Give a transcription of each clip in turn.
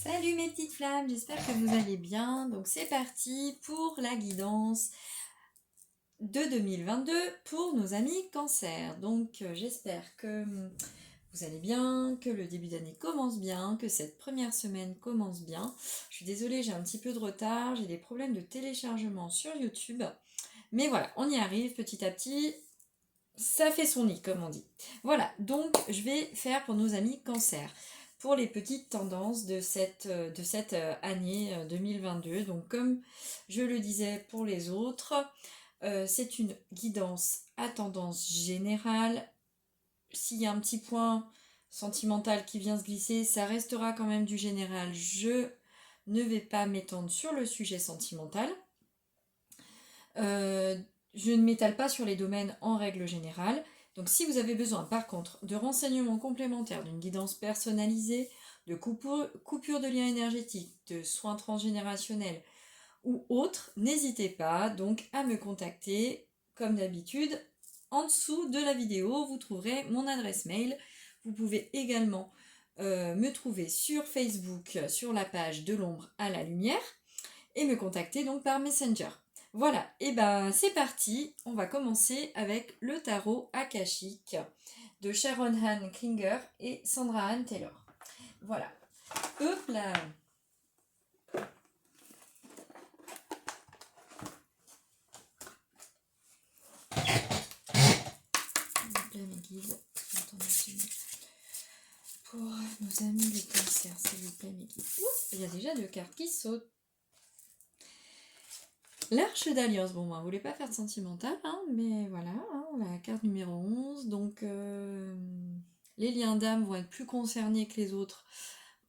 Salut mes petites flammes, j'espère que vous allez bien. Donc c'est parti pour la guidance de 2022 pour nos amis cancer. Donc j'espère que vous allez bien, que le début d'année commence bien, que cette première semaine commence bien. Je suis désolée, j'ai un petit peu de retard, j'ai des problèmes de téléchargement sur YouTube. Mais voilà, on y arrive petit à petit. Ça fait son nid, comme on dit. Voilà, donc je vais faire pour nos amis cancer, pour les petites tendances de cette année 2022. Donc comme je le disais pour les autres, c'est une guidance à tendance générale. S'il y a un petit point sentimental qui vient se glisser, ça restera quand même du général. Je ne vais pas m'étendre sur le sujet sentimental. Je ne m'étale pas sur les domaines en règle générale. Donc si vous avez besoin par contre de renseignements complémentaires, d'une guidance personnalisée, de coupure de liens énergétiques, de soins transgénérationnels ou autres, n'hésitez pas donc à me contacter comme d'habitude. En dessous de la vidéo, vous trouverez mon adresse mail. Vous pouvez également me trouver sur Facebook sur la page de l'ombre à la lumière et me contacter donc par Messenger. Voilà, et ben c'est parti, on va commencer avec le tarot akashique de Sharon Han Klinger et Sandra Anne Taylor. Voilà, hop là. Mes guides, pour nos amis les cancers, s'il vous plaît mes guides. Ouh, il y a déjà 2 cartes qui sautent. L'Arche d'Alliance, bon, on ne voulait pas faire de sentimental, hein, mais voilà, hein, la carte numéro 11, donc les liens d'âme vont être plus concernés que les autres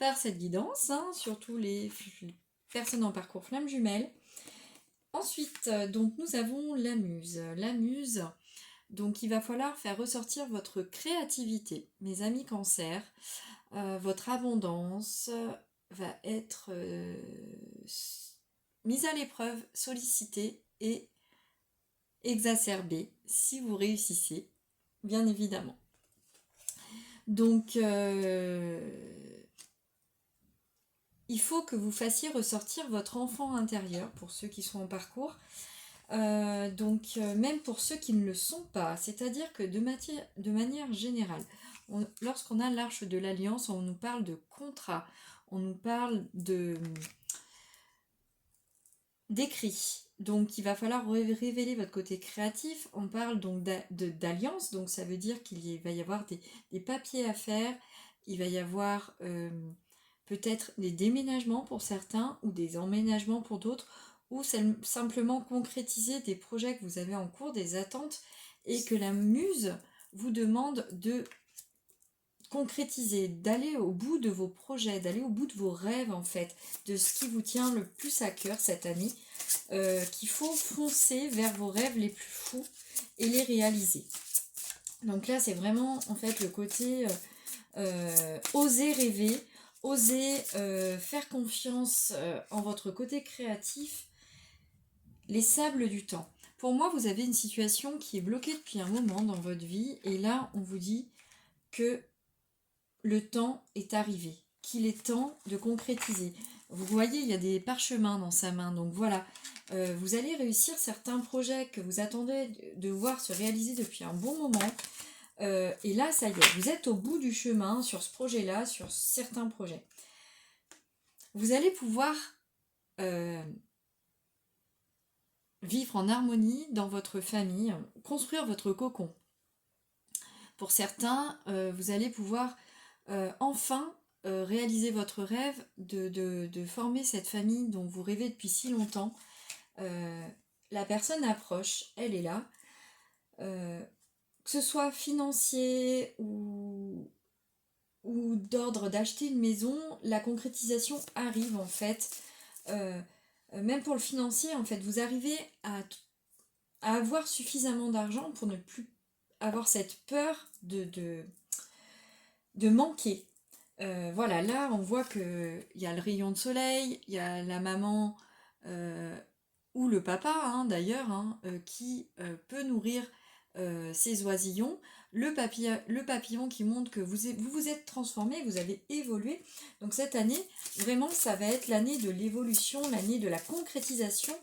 par cette guidance, hein, surtout les personnes en parcours flamme jumelle. Ensuite, donc nous avons la muse. La muse, donc il va falloir faire ressortir votre créativité, mes amis cancer. Votre abondance va être mise à l'épreuve, sollicitée et exacerbée si vous réussissez, bien évidemment. Donc, il faut que vous fassiez ressortir votre enfant intérieur pour ceux qui sont en parcours. Même pour ceux qui ne le sont pas, c'est-à-dire que de manière générale, lorsqu'on a l'Arche de l'Alliance, on nous parle de contrat, on nous parle d'écrit. Donc il va falloir révéler votre côté créatif. On parle donc d'alliance, donc ça veut dire qu'il va y avoir des papiers à faire, il va y avoir peut-être des déménagements pour certains ou des emménagements pour d'autres, ou simplement concrétiser des projets que vous avez en cours, des attentes, et que la muse vous demande de concrétiser, d'aller au bout de vos projets, d'aller au bout de vos rêves en fait, de ce qui vous tient le plus à cœur cette année, qu'il faut foncer vers vos rêves les plus fous et les réaliser. Donc là c'est vraiment en fait le côté oser rêver, oser faire confiance en votre côté créatif, les sables du temps. Pour moi, vous avez une situation qui est bloquée depuis un moment dans votre vie et là, on vous dit que le temps est arrivé, qu'il est temps de concrétiser. Vous voyez, il y a des parchemins dans sa main, donc voilà, vous allez réussir certains projets que vous attendez de voir se réaliser depuis un bon moment. Et là, ça y est, vous êtes au bout du chemin sur ce projet-là, sur certains projets. Vous allez pouvoir vivre en harmonie dans votre famille, construire votre cocon. Pour certains, vous allez pouvoir enfin réaliser votre rêve de former cette famille dont vous rêvez depuis si longtemps. La personne approche, elle est là. Que ce soit financier ou d'ordre d'acheter une maison, la concrétisation arrive en fait. Même pour le financier, en fait, vous arrivez à avoir suffisamment d'argent pour ne plus avoir cette peur de manquer. Voilà, là on voit qu'il y a le rayon de soleil, il y a la maman ou le papa d'ailleurs qui peut nourrir ses oisillons. le papillon qui montre que vous vous êtes transformé, vous avez évolué. Donc cette année, vraiment, ça va être l'année de l'évolution, l'année de la concrétisation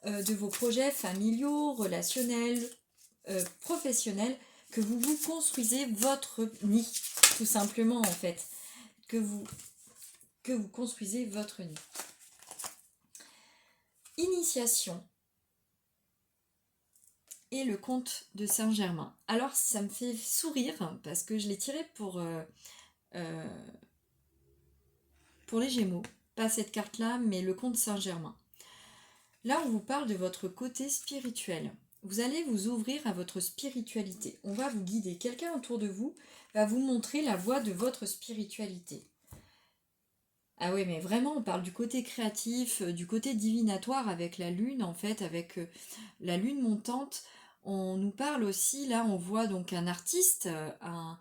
de vos projets familiaux, relationnels, professionnels, que vous vous construisez votre nid, tout simplement en fait, que vous construisez votre nid. Initiation et le conte de Saint-Germain. Alors ça me fait sourire parce que je l'ai tiré pour les Gémeaux, pas cette carte-là, mais le conte Saint-Germain. Là, on vous parle de votre côté spirituel. Vous allez vous ouvrir à votre spiritualité. On va vous guider. Quelqu'un autour de vous va vous montrer la voie de votre spiritualité. Ah oui, mais vraiment, on parle du côté créatif, du côté divinatoire avec la lune, en fait, avec la lune montante. On nous parle aussi, là, on voit donc un artiste, un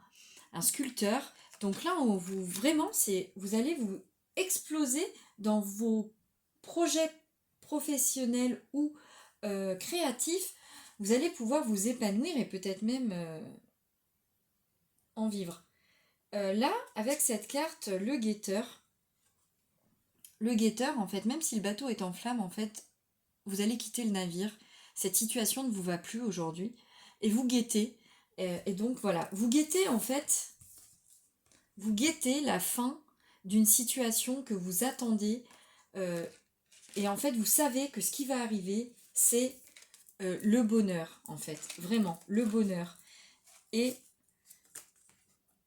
sculpteur. Donc là, on vous vraiment, vous allez vous exploser dans vos projets professionnels ou créatifs. Vous allez pouvoir vous épanouir et peut-être même en vivre. Là, avec cette carte, le guetteur, en fait, même si le bateau est en flammes, en fait, vous allez quitter le navire. Cette situation ne vous va plus aujourd'hui. Et vous guettez. Et donc, voilà. Vous guettez, en fait, vous guettez la fin d'une situation que vous attendez. Et en fait, vous savez que ce qui va arriver, c'est le bonheur, en fait. Vraiment, le bonheur. Et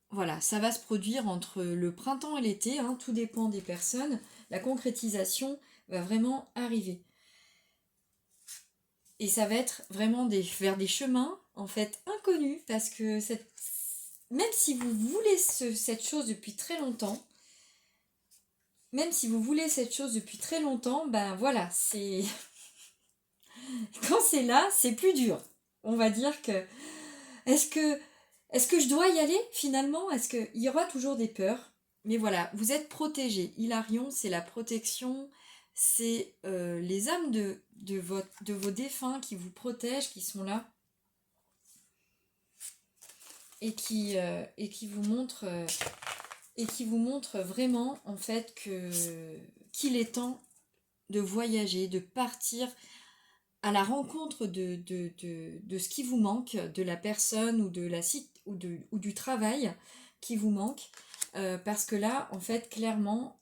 voilà, ça va se produire entre le printemps et l'été, hein, tout dépend des personnes. La concrétisation va vraiment arriver. Et ça va être vraiment vers des chemins, en fait, inconnus, parce que même si vous voulez cette chose depuis très longtemps, ben voilà, c'est... Quand c'est là, c'est plus dur. On va dire que... Est-ce que je dois y aller, finalement? Est-ce qu'il y aura toujours des peurs? Mais voilà, vous êtes protégé. Hilarion, c'est la protection, c'est les âmes de vos défunts qui vous protègent, qui sont là et qui vous montrent vraiment en fait qu'il est temps de voyager, de partir à la rencontre de ce qui vous manque, de la personne ou ou du travail qui vous manque. Parce que là, en fait, clairement,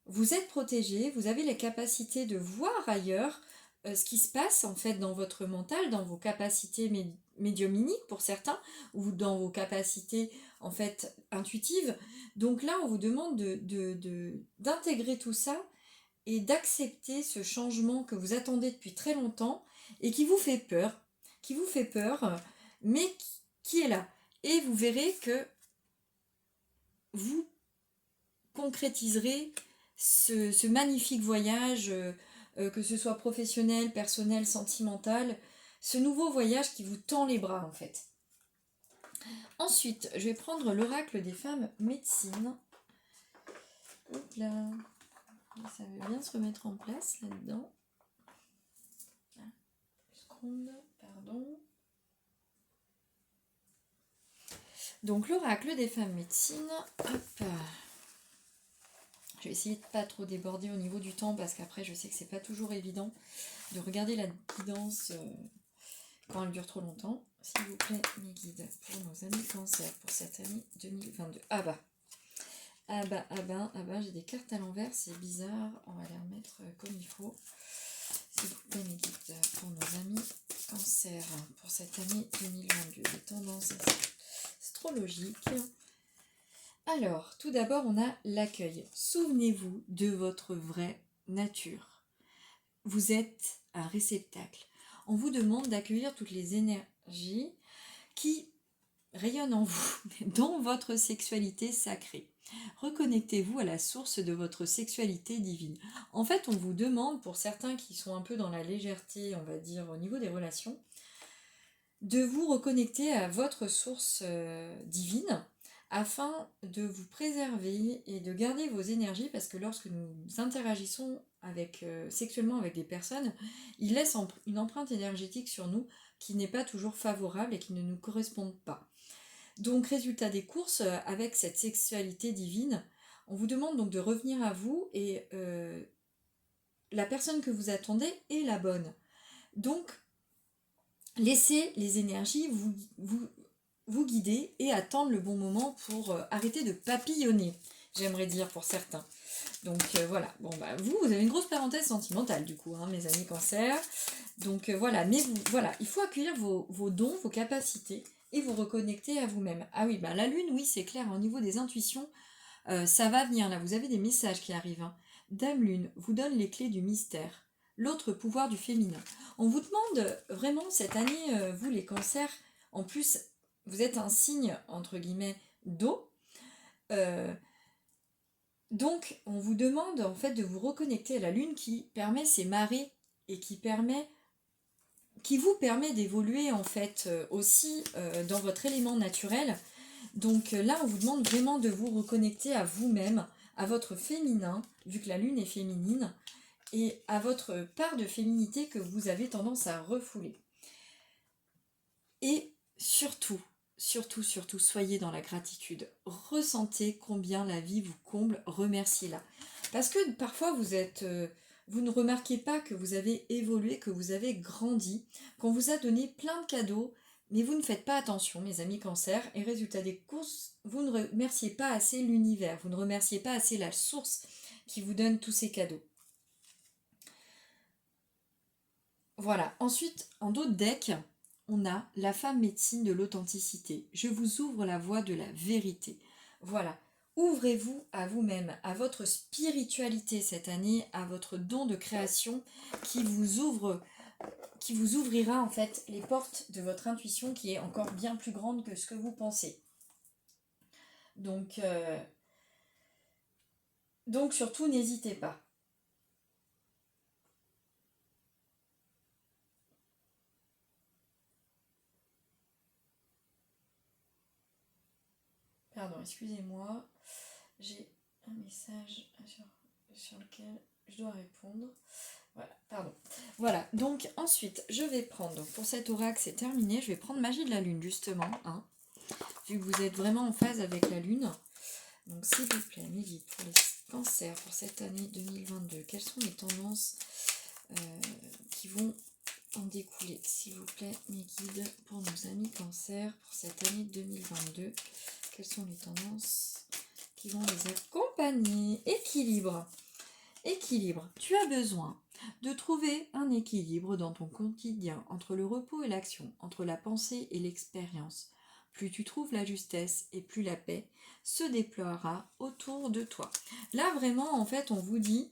vous êtes protégé, vous avez les capacités de voir ailleurs ce qui se passe en fait dans votre mental, dans vos capacités médiumniques pour certains, ou dans vos capacités en fait intuitives. Donc là, on vous demande d'intégrer tout ça et d'accepter ce changement que vous attendez depuis très longtemps et qui vous fait peur, mais qui est là. Et vous verrez que vous concrétiserez ce magnifique voyage, que ce soit professionnel, personnel, sentimental, ce nouveau voyage qui vous tend les bras en fait. Ensuite, je vais prendre l'oracle des femmes médecine. Hop là. Ça veut bien se remettre en place là-dedans. Pardon. Donc l'oracle des femmes médecine. Hop. Je vais essayer de pas trop déborder au niveau du temps parce qu'après je sais que c'est pas toujours évident de regarder la guidance quand elle dure trop longtemps. S'il vous plaît, mes guides pour nos amis cancer pour cette année 2022. Ah bah, j'ai des cartes à l'envers, c'est bizarre. On va les remettre comme il faut. S'il vous plaît, mes guides pour nos amis cancer pour cette année 2022. Des tendances astrologiques. Alors, tout d'abord, on a l'accueil. Souvenez-vous de votre vraie nature. Vous êtes un réceptacle. On vous demande d'accueillir toutes les énergies qui rayonnent en vous, dans votre sexualité sacrée. Reconnectez-vous à la source de votre sexualité divine. En fait, on vous demande, pour certains qui sont un peu dans la légèreté, on va dire, au niveau des relations, de vous reconnecter à votre source divine, afin de vous préserver et de garder vos énergies, parce que lorsque nous interagissons sexuellement avec des personnes, ils laissent une empreinte énergétique sur nous qui n'est pas toujours favorable et qui ne nous correspondent pas. Donc, résultat des courses, avec cette sexualité divine, on vous demande donc de revenir à vous et la personne que vous attendez est la bonne. Donc, laissez les énergies vous guider et attendre le bon moment pour arrêter de papillonner, j'aimerais dire pour certains. Donc voilà, bon bah vous avez une grosse parenthèse sentimentale du coup, hein, mes amis Cancer. Donc voilà, mais voilà, il faut accueillir vos dons, vos capacités et vous reconnecter à vous-même. Ah oui, bah la lune, oui c'est clair, au niveau des intuitions, ça va venir là, vous avez des messages qui arrivent. Hein. Dame Lune vous donne les clés du mystère, l'autre pouvoir du féminin. On vous demande vraiment cette année, vous les cancers, en plus vous êtes un signe entre guillemets d'eau, donc on vous demande en fait de vous reconnecter à la lune qui permet ces marées et qui vous permet d'évoluer en fait aussi dans votre élément naturel. Donc là, on vous demande vraiment de vous reconnecter à vous-même, à votre féminin, vu que la lune est féminine, et à votre part de féminité que vous avez tendance à refouler. Et surtout, soyez dans la gratitude. Ressentez combien la vie vous comble, remerciez-la. Parce que parfois, vous ne remarquez pas que vous avez évolué, que vous avez grandi, qu'on vous a donné plein de cadeaux, mais vous ne faites pas attention, mes amis Cancer, et résultat des courses, vous ne remerciez pas assez l'univers, vous ne remerciez pas assez la source qui vous donne tous ces cadeaux. Voilà, ensuite, en d'autres decks, on a la femme médecine de l'authenticité. Je vous ouvre la voie de la vérité. Voilà, ouvrez-vous à vous-même, à votre spiritualité cette année, à votre don de création qui vous ouvrira en fait les portes de votre intuition qui est encore bien plus grande que ce que vous pensez. Donc surtout, n'hésitez pas. Pardon, excusez-moi. J'ai un message sur lequel je dois répondre. Voilà, pardon. Voilà, donc ensuite, je vais prendre, pour cet oracle, c'est terminé, je vais prendre Magie de la Lune, justement, hein, vu que vous êtes vraiment en phase avec la Lune. Donc, s'il vous plaît, mes guides, pour les cancers, pour cette année 2022, quelles sont les tendances qui vont en découler? S'il vous plaît, mes guides, pour nos amis cancers, pour cette année 2022, quelles sont les tendances qui vont les accompagner? Équilibre. Équilibre. Tu as besoin de trouver un équilibre dans ton quotidien entre le repos et l'action, entre la pensée et l'expérience. Plus tu trouves la justesse et plus la paix se déploiera autour de toi. Là, vraiment, en fait, on vous dit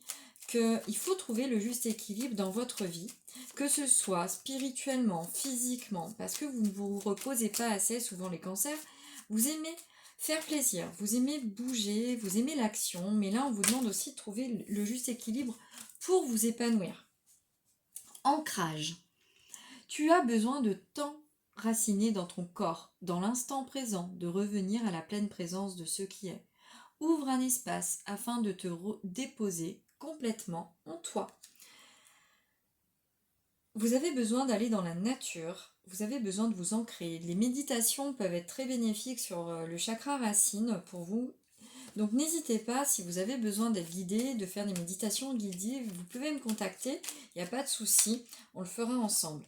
qu'il faut trouver le juste équilibre dans votre vie, que ce soit spirituellement, physiquement, parce que vous ne vous reposez pas assez, souvent les cancers, vous aimez faire plaisir, vous aimez bouger, vous aimez l'action, mais là on vous demande aussi de trouver le juste équilibre pour vous épanouir. Ancrage. Tu as besoin de t'enraciner dans ton corps, dans l'instant présent, de revenir à la pleine présence de ce qui est. Ouvre un espace afin de te déposer complètement en toi. Vous avez besoin d'aller dans la nature, vous avez besoin de vous ancrer. Les méditations peuvent être très bénéfiques sur le chakra racine pour vous. Donc n'hésitez pas, si vous avez besoin d'être guidé, de faire des méditations guidées, vous pouvez me contacter, il n'y a pas de souci, on le fera ensemble.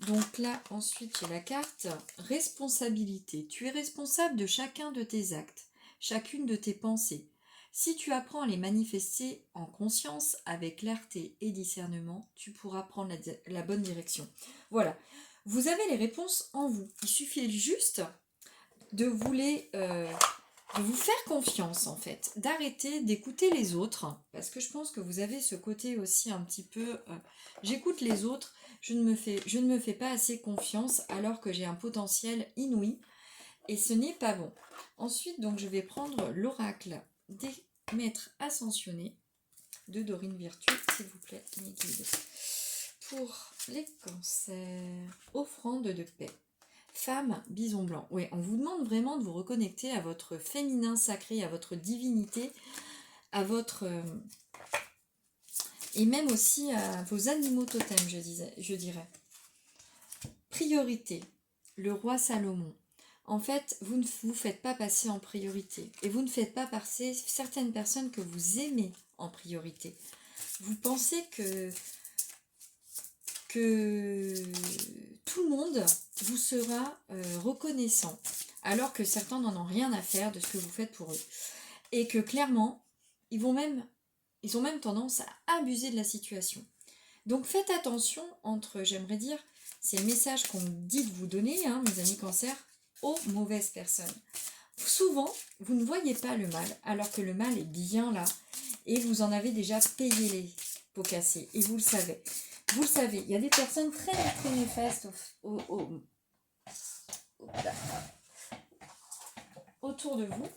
Donc là, ensuite, j'ai la carte responsabilité. Tu es responsable de chacun de tes actes, chacune de tes pensées. Si tu apprends à les manifester en conscience, avec clarté et discernement, tu pourras prendre la bonne direction. Voilà, vous avez les réponses en vous. Il suffit juste de vous faire confiance en fait, d'arrêter d'écouter les autres, parce que je pense que vous avez ce côté aussi un petit peu, j'écoute les autres, je ne me fais pas assez confiance alors que j'ai un potentiel inouï, et ce n'est pas bon. Ensuite, donc, je vais prendre l'oracle des maîtres ascensionnés de Dorine Virtue, s'il vous plaît, mes guides. Pour les cancers, offrande de paix. Femme, bison blanc. Oui, on vous demande vraiment de vous reconnecter à votre féminin sacré, à votre divinité, à votre... et même aussi à vos animaux totems, je dirais. Priorité, le roi Salomon. En fait, vous ne vous faites pas passer en priorité. Et vous ne faites pas passer certaines personnes que vous aimez en priorité. Vous pensez que tout le monde vous sera reconnaissant, alors que certains n'en ont rien à faire de ce que vous faites pour eux. Et que clairement, ils ont même tendance à abuser de la situation. Donc faites attention entre, j'aimerais dire, ces messages qu'on dit de vous donner, hein, mes amis Cancer, aux mauvaises personnes. Souvent, vous ne voyez pas le mal, alors que le mal est bien là, et vous en avez déjà payé les pots cassés, et vous le savez. Vous le savez, il y a des personnes très, très néfastes autour de vous.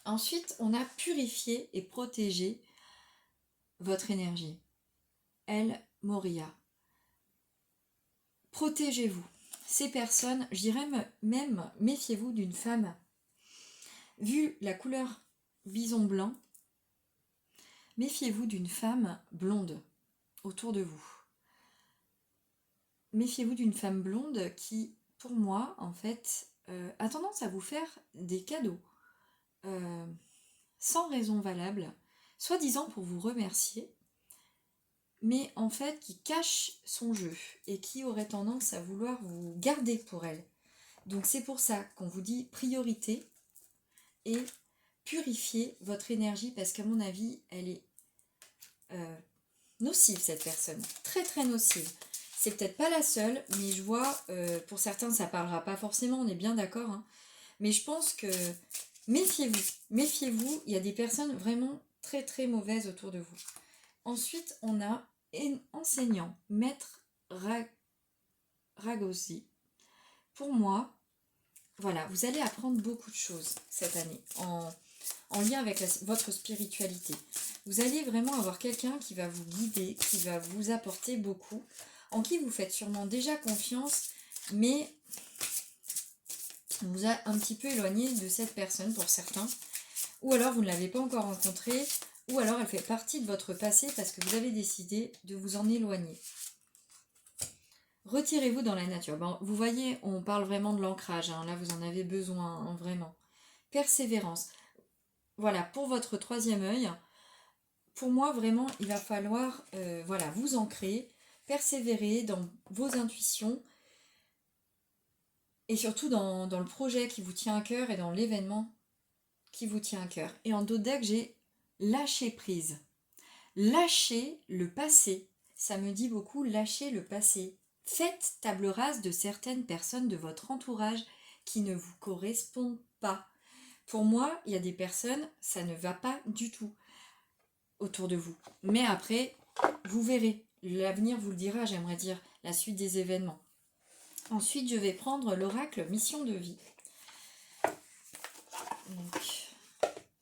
Ensuite, on a purifié et protégé votre énergie. El Moria. Protégez-vous. Ces personnes, je dirais même, méfiez-vous d'une femme. Vu la couleur bison blanc, méfiez-vous d'une femme blonde autour de vous. Méfiez-vous d'une femme blonde qui, pour moi, en fait, a tendance à vous faire des cadeaux sans raison valable, soi-disant pour vous remercier, mais en fait qui cache son jeu et qui aurait tendance à vouloir vous garder pour elle. Donc c'est pour ça qu'on vous dit priorité et purifier votre énergie, parce qu'à mon avis, elle est nocive, cette personne. Très très nocive. C'est peut-être pas la seule, mais je vois, pour certains ça parlera pas forcément, on est bien d'accord, hein, mais je pense que méfiez-vous, méfiez-vous, il y a des personnes vraiment très très mauvaises autour de vous. Ensuite, on a enseignant, maître Ragosi. Pour moi, voilà, vous allez apprendre beaucoup de choses cette année en lien avec votre spiritualité. Vous allez vraiment avoir quelqu'un qui va vous guider, qui va vous apporter beaucoup, en qui vous faites sûrement déjà confiance, mais on vous a un petit peu éloigné de cette personne pour certains, ou alors vous ne l'avez pas encore rencontrée, ou alors elle fait partie de votre passé parce que vous avez décidé de vous en éloigner. Retirez-vous dans la nature. Bon, vous voyez, on parle vraiment de l'ancrage, hein. Là vous en avez besoin, hein, vraiment. Persévérance. Voilà, pour votre troisième œil, pour moi vraiment il va falloir voilà, vous ancrer, persévérer dans vos intuitions, et surtout dans le projet qui vous tient à cœur et dans l'événement qui vous tient à cœur. Et en d'autres decks, j'ai lâcher prise. Lâcher le passé. Ça me dit beaucoup, lâcher le passé. Faites table rase de certaines personnes de votre entourage qui ne vous correspondent pas. Pour moi, il y a des personnes, ça ne va pas du tout autour de vous. Mais après, vous verrez. L'avenir vous le dira, j'aimerais dire, la suite des événements. Ensuite, je vais prendre l'oracle mission de vie. Donc,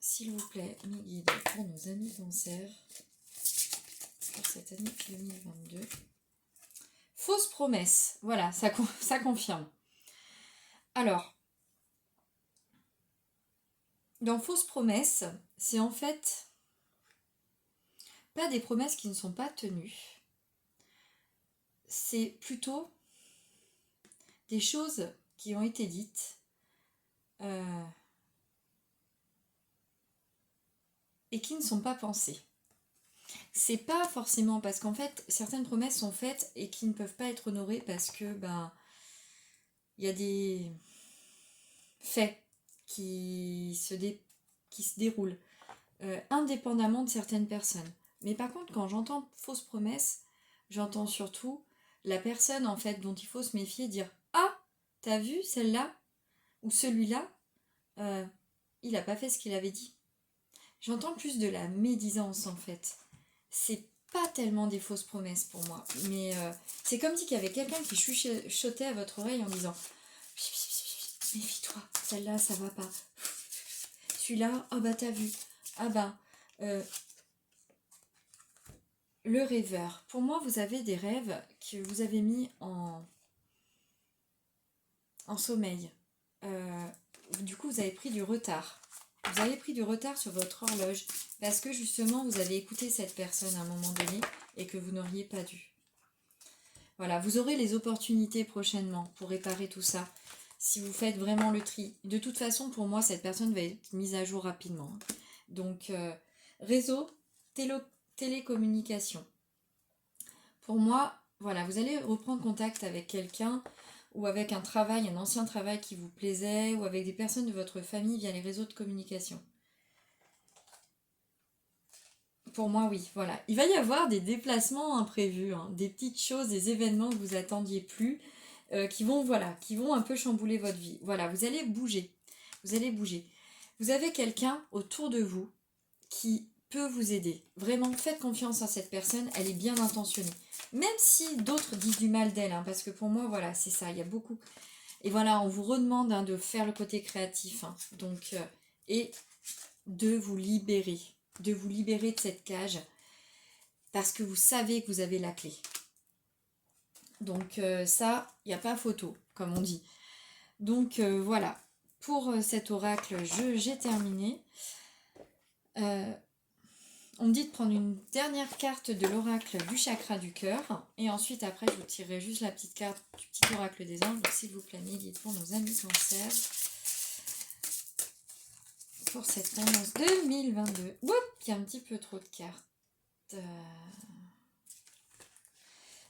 s'il vous plaît, mes guides pour nos amis Cancer pour cette année 2022. Fausse promesse. Voilà, ça confirme. Alors, dans fausse promesse, c'est en fait pas des promesses qui ne sont pas tenues. C'est plutôt des choses qui ont été dites et qui ne sont pas pensées. C'est pas forcément parce qu'en fait certaines promesses sont faites et qui ne peuvent pas être honorées parce que il y a des faits qui se déroulent indépendamment de certaines personnes. Mais par contre, quand j'entends fausse promesse, j'entends surtout la personne en fait dont il faut se méfier, dire ah, t'as vu celle-là ou celui-là, il n'a pas fait ce qu'il avait dit. J'entends plus de la médisance en fait. C'est pas tellement des fausses promesses pour moi, mais c'est comme si qu'il y avait quelqu'un qui chuchotait à votre oreille en disant méfie-toi, celle-là ça va pas. Celui-là, oh bah t'as vu. Ah bah, le rêveur. Pour moi, vous avez des rêves que vous avez mis en sommeil. Du coup, vous avez pris du retard. Vous avez pris du retard sur votre horloge parce que justement, vous avez écouté cette personne à un moment donné et que vous n'auriez pas dû. Voilà, vous aurez les opportunités prochainement pour réparer tout ça. Si vous faites vraiment le tri. De toute façon, pour moi, cette personne va être mise à jour rapidement. Donc, réseau, télécommunication. Pour moi, voilà, vous allez reprendre contact avec quelqu'un ou avec un travail, un ancien travail qui vous plaisait, ou avec des personnes de votre famille via les réseaux de communication. Pour moi, oui, voilà. Il va y avoir des déplacements imprévus, hein, des petites choses, des événements que vous attendiez plus, qui vont, voilà, qui vont un peu chambouler votre vie. Voilà, vous allez bouger. Vous allez bouger. Vous avez quelqu'un autour de vous qui peut vous aider. Vraiment, faites confiance à cette personne, elle est bien intentionnée. Même si d'autres disent du mal d'elle, hein, parce que pour moi, voilà, c'est ça, il y a beaucoup. Et voilà, on vous redemande hein, de faire le côté créatif. Hein, donc, et de vous libérer de cette cage, parce que vous savez que vous avez la clé. Donc ça, il n'y a pas photo, comme on dit. Donc voilà, pour cet oracle, j'ai terminé. On me dit de prendre une dernière carte de l'oracle du chakra du cœur. Et ensuite, après, je vous tirerai juste la petite carte du petit oracle des anges. Donc, s'il vous plaît, mes guides pour nos amis Cancer. Pour cette tendance 2022. Oups, il y a un petit peu trop de cartes.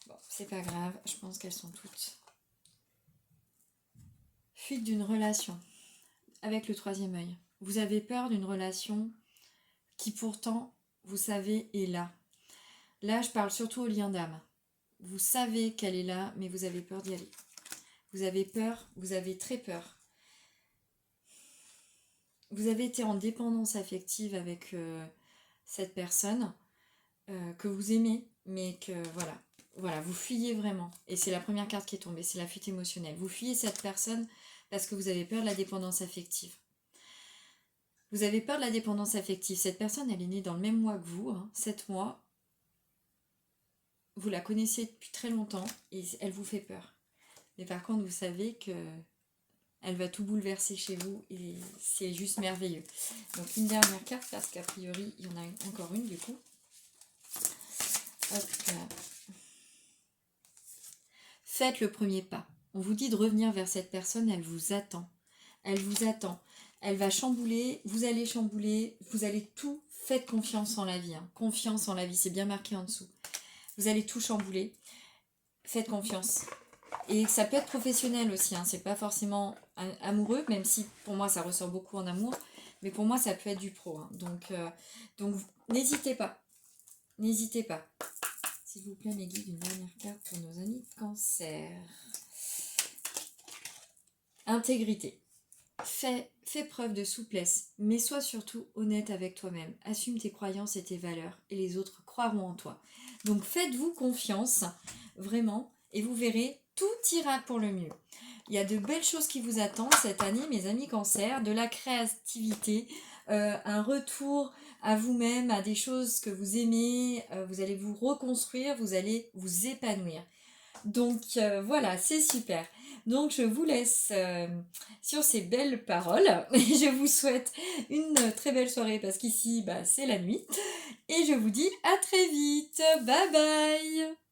Bon, c'est pas grave, je pense qu'elles sont toutes. Fuite d'une relation. Avec le troisième œil. Vous avez peur d'une relation qui pourtant, vous savez, est là. Là, je parle surtout au lien d'âme. Vous savez qu'elle est là, mais vous avez peur d'y aller. Vous avez peur, vous avez très peur. Vous avez été en dépendance affective avec cette personne que vous aimez, mais que voilà, vous fuyez vraiment. Et c'est la première carte qui est tombée, c'est la fuite émotionnelle. Vous fuyez cette personne parce que vous avez peur de la dépendance affective. Vous avez peur de la dépendance affective. Cette personne, elle est née dans le même mois que vous, hein, 7 mois. Vous la connaissez depuis très longtemps et elle vous fait peur. Mais par contre, vous savez que elle va tout bouleverser chez vous et c'est juste merveilleux. Donc une dernière carte parce qu'a priori, il y en a encore une du coup. Hop là. Faites le premier pas. On vous dit de revenir vers cette personne, elle vous attend. Elle vous attend. Elle va chambouler, vous allez tout. Faites confiance en la vie. Hein. Confiance en la vie, c'est bien marqué en dessous. Vous allez tout chambouler. Faites confiance. Et ça peut être professionnel aussi, hein. C'est pas forcément amoureux, même si pour moi ça ressort beaucoup en amour. Mais pour moi ça peut être du pro. Hein. Donc n'hésitez pas. N'hésitez pas. S'il vous plaît, mes guides, une dernière carte pour nos amis de Cancer. Intégrité. Fais preuve de souplesse, mais sois surtout honnête avec toi-même. Assume tes croyances et tes valeurs, et les autres croiront en toi. Donc faites-vous confiance, vraiment, et vous verrez, tout ira pour le mieux. Il y a de belles choses qui vous attendent cette année, mes amis Cancer, de la créativité, un retour à vous-même, à des choses que vous aimez, vous allez vous reconstruire, vous allez vous épanouir. Donc voilà, c'est super. Donc je vous laisse sur ces belles paroles. Je vous souhaite une très belle soirée parce qu'ici, c'est la nuit. Et je vous dis à très vite. Bye bye.